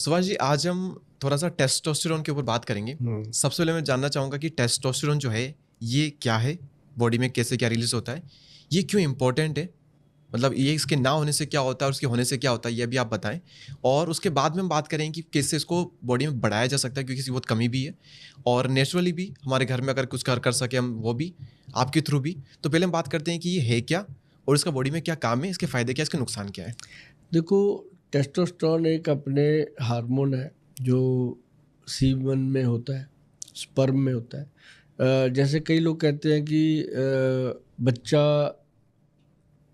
सुभाष जी, आज हम थोड़ा सा टेस्टोस्टेरोन के ऊपर बात करेंगे। सबसे पहले मैं जानना चाहूँगा कि टेस्टोस्टेरोन जो है ये क्या है, बॉडी में कैसे क्या रिलीज होता है, ये क्यों इम्पोर्टेंट है, मतलब ये इसके ना होने से क्या होता है और उसके होने से क्या होता है, ये भी आप बताएं। और उसके बाद में हम बात करें कि कैसे इसको बॉडी में बढ़ाया जा सकता है, क्योंकि इसकी बहुत कमी भी है और नेचुरली भी हमारे घर में अगर कुछ कर सके हम वो भी आपके थ्रू भी। तो पहले हम बात करते हैं कि ये है क्या और इसका बॉडी में क्या काम है, इसके फ़ायदे क्या, इसके नुकसान क्या है। देखो, टेस्टोस्टेरोन एक अपने हार्मोन है जो सीमन में होता है, स्पर्म में होता है। जैसे कई लोग कहते हैं कि बच्चा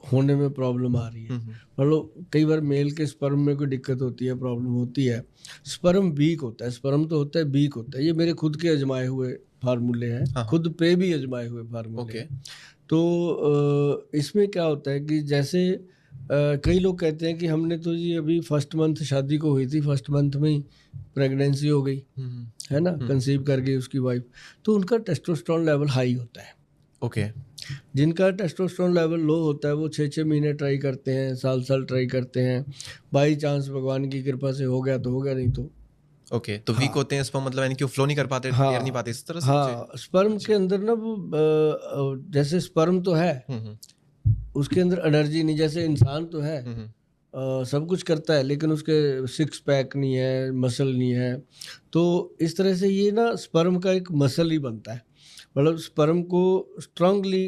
होने में प्रॉब्लम आ रही है, मतलब कई बार मेल के स्पर्म में कोई दिक्कत होती है, प्रॉब्लम होती है, स्पर्म वीक होता है, स्पर्म तो होता है वीक होता है। ये मेरे खुद के आजमाए हुए फार्मूले हैं, हाँ। खुद पे भी आजमाए हुए फार्मूले ओके। हैं। तो इसमें क्या होता है कि जैसे कई लोग कहते हैं कि हमने तो जी अभी फर्स्ट मंथ शादी को हुई थी, फर्स्ट मंथ में ही प्रेगनेंसी हो गई, है ना, कंसीव कर गई उसकी वाइफ, तो उनका टेस्टोस्टेरोन लेवल हाई होता है। ओके। जिनका टेस्टोस्टेरोन लेवल लो होता है वो 6-6 महीने ट्राई करते हैं, साल ट्राई करते हैं, बाई चांस भगवान की कृपा से हो गया तो हो गया, नहीं तो ओके। तो वीक होते हैं इसमें, मतलब यानी कि वो फ्लो नहीं कर पाते, एयर नहीं पाते, इस तरह से हाँ, स्पर्म के अंदर ना वो जैसे स्पर्म तो है, उसके अंदर एनर्जी नहीं, जैसे इंसान तो है, सब कुछ करता है, लेकिन उसके सिक्स पैक नहीं है, मसल नहीं है। तो इस तरह से ये ना स्पर्म का एक मसल ही बनता है, मतलब स्पर्म को स्ट्रांगली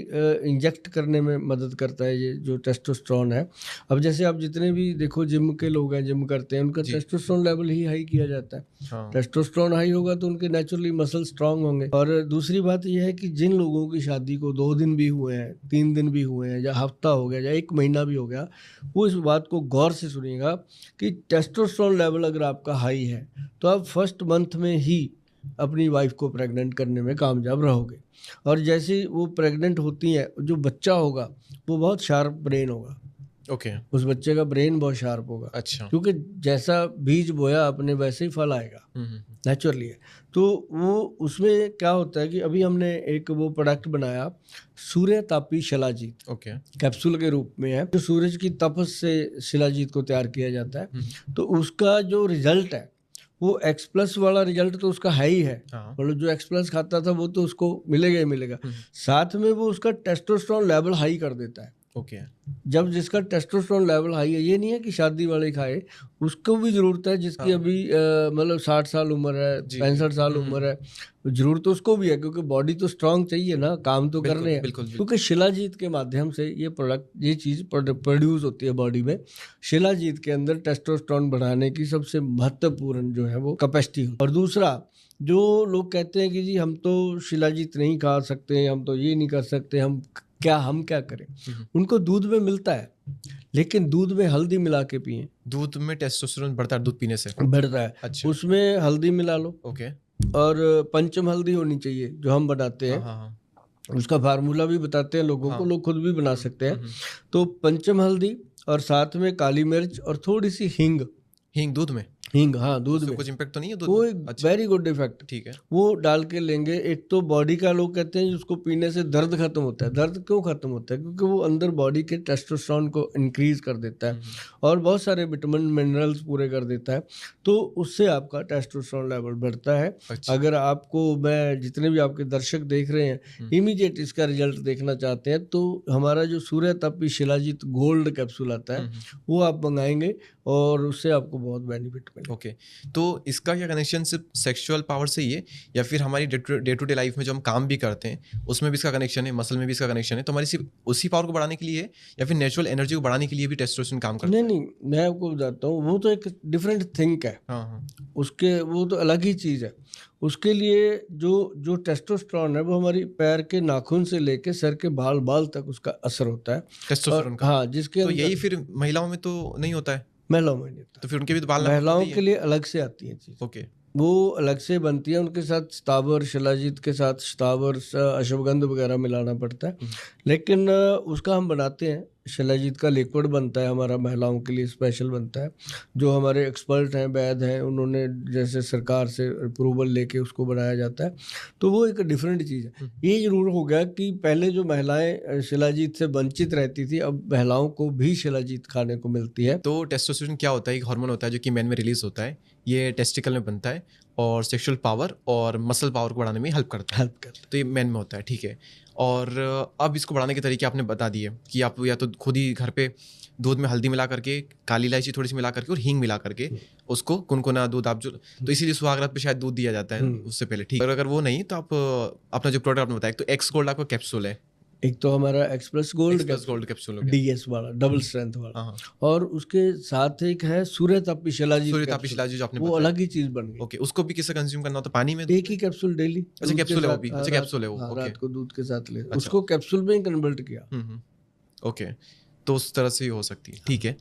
इंजेक्ट करने में मदद करता है ये जो टेस्टोस्टेरोन है। अब जैसे आप जितने भी देखो जिम के लोग हैं, जिम करते हैं, उनका टेस्टोस्टेरोन लेवल ही हाई किया जाता है। हाँ। टेस्टोस्टेरोन हाई होगा तो उनके नेचुरली मसल स्ट्रांग होंगे। और दूसरी बात यह है कि जिन लोगों की शादी को 2 दिन भी हुए हैं, 3 दिन भी हुए हैं, या हफ्ता हो गया, या 1 महीना भी हो गया, वो इस बात को गौर से सुनिएगा कि टेस्टोस्टेरोन लेवल अगर आपका हाई है तो आप फर्स्ट मंथ में ही अपनी वाइफ को प्रेग्नेंट करने में कामयाब रहोगे। और जैसे वो प्रेग्नेंट होती हैं, जो बच्चा होगा वो बहुत शार्प ब्रेन होगा। ओके। उस बच्चे का ब्रेन बहुत शार्प होगा। अच्छा। क्योंकि जैसा बीज बोया आपने वैसे ही फल आएगा, नेचुरली है। तो वो उसमें क्या होता है कि अभी हमने एक वो प्रोडक्ट बनाया, सूर्य तापी शिलाजीत। ओके। कैप्सूल के रूप में है, जो सूरज की तपस से शिलाजीत को तैयार किया जाता है। तो उसका जो रिजल्ट है वो एक्स प्लस वाला रिजल्ट तो उसका है ही है, मतलब जो एक्स प्लस खाता था वो तो उसको मिलेगा ही मिलेगा, साथ में वो उसका टेस्टोस्टेरोन लेवल हाई कर देता है। ओके। जब जिसका टेस्टोस्टेरोन लेवल हाई है, ये नहीं है कि शादी वाले खाए, उसको भी जरूरत है, जिसकी अभी मतलब 60 साल उम्र है, 65 साल उम्र है, जरूरत तो उसको भी है, क्योंकि बॉडी तो स्ट्रांग चाहिए ना, काम तो कर रहे हैं। क्योंकि शिलाजीत के माध्यम से ये प्रोडक्ट, ये चीज़ प्रोड्यूस होती है बॉडी में। शिलाजीत के अंदर टेस्टोस्टेरोन बढ़ाने की सबसे महत्वपूर्ण जो है वो कैपेसिटी है। और दूसरा, जो लोग कहते हैं कि जी हम तो शिलाजीत नहीं खा सकते, हम तो ये नहीं कर सकते, हम क्या करें, उनको दूध में मिलता है, लेकिन दूध में हल्दी मिला के पिए। दूध में टेस्टोस्टेरोन बढ़ता है, दूध पीने से बढ़ता है। अच्छा। उसमें हल्दी मिला लो। ओके। और पंचम हल्दी होनी चाहिए जो हम बनाते हैं। उसका फार्मूला भी बताते हैं लोगों को, लोग खुद भी बना सकते हैं। तो पंचम हल्दी और साथ में काली मिर्च और थोड़ी सी हींग दूध में, हाँ दूध में, कुछ इम्पैक्ट तो नहीं है दूध वो में? एक वेरी गुड इफेक्ट, ठीक है। वो डाल के लेंगे। एक तो बॉडी का, लोग कहते हैं उसको पीने से दर्द खत्म होता है। दर्द क्यों खत्म होता है? क्योंकि वो अंदर बॉडी के टेस्टोस्टेरोन को इंक्रीज कर देता है और बहुत सारे विटामिन मिनरल्स पूरे कर देता है। तो उससे आपका टेस्टोस्टेरोन लेवल बढ़ता है। अच्छा। अगर आपको, मैं जितने भी आपके दर्शक देख रहे हैं इमीडिएट इसका रिजल्ट देखना चाहते हैं, तो हमारा जो सूर्य तापी शिलाजीत गोल्ड कैप्सूल आता है वो आप मंगाएंगे और उससे आपको बहुत बेनिफिट मिलेगा। ओके। तो इसका क्या कनेक्शन सिर्फ सेक्सुअल पावर से ही है, या फिर हमारी डे टू डे लाइफ में जो हम काम भी करते हैं उसमें भी इसका कनेक्शन है, मसल में भी इसका कनेक्शन है? तो हमारी सिर्फ उसी पावर को बढ़ाने के लिए है, या फिर नेचुरल एनर्जी को बढ़ाने के लिए भी टेस्टोस्टेरोन काम करता है? नहीं, मैं आपको बताता हूँ, वो तो एक डिफरेंट थिंक है। उसके, वो तो अलग ही चीज़ है। उसके लिए जो टेस्टोस्टेरोन है वो हमारी पैर के नाखून से लेके सर के बाल तक उसका असर होता है टेस्टोस्टेरोन का। हाँ, जिसके तो यही फिर महिलाओं में तो नहीं होता है? महिलाओं में नहीं होता, तो फिर उनके भी तो बाल महिलाओं के लिए अलग से आती है चीज़। ओके। वो अलग से बनती है, उनके साथ स्थावर, शिलाजीत के साथ स्थावर, अश्वगंध वगैरह मिलाना पड़ता है। लेकिन उसका हम बनाते हैं, शिलाजीत का लिक्विड बनता है हमारा, महिलाओं के लिए स्पेशल बनता है। जो हमारे एक्सपर्ट हैं, वैद हैं, उन्होंने जैसे सरकार से अप्रूवल लेके उसको बनाया जाता है। तो वो एक डिफरेंट चीज़ है। ये जरूर हो गया कि पहले जो महिलाएं शिलाजीत से वंचित रहती थी, अब महिलाओं को भी शिलाजीत खाने को मिलती है। तो टेस्टोस्टेरोन क्या होता है? एक हार्मोन होता है जो कि मैन में रिलीज होता है, ये टेस्टिकल में बनता है और सेक्सुअल पावर और मसल पावर को बढ़ाने में हेल्प करता है। तो ये मेन में होता है, ठीक है। और अब इसको बढ़ाने के तरीके आपने बता दिए कि आप या तो खुद ही घर पे दूध में हल्दी मिला करके, काली इलायची थोड़ी सी मिला करके और हींग मिला करके उसको कुनकुना दूध आप जो, तो इसीलिए सुहागरात पे शायद दूध दिया जाता है उससे पहले, ठीक है। अगर वो नहीं तो आप अपना जो प्रोडक्ट आपने बताया, तो एक्स गोल्ड आपका कैप्सूल है, एक तो हमारा एक्सप्रेस गोल्ड कैप्सूल डीएस वाला डबल स्ट्रेंथ वाला, और उसके साथ एक है सूर्य तापी शिलाजीत जो आपने वो अलग ही चीज बन गई। ओके, उसको भी किसे कंज्यूम करना होता है? पानी में एक ही कैप्सूल डेली। अच्छा कैप्सूल है वो भी, अच्छा कैप्सूल है वो, रात को दूध के साथ ले, उसको कैप्सूल में ही कन्वर्ट किया। ओके, तो उस तरह से ही हो सकती है, ठीक है।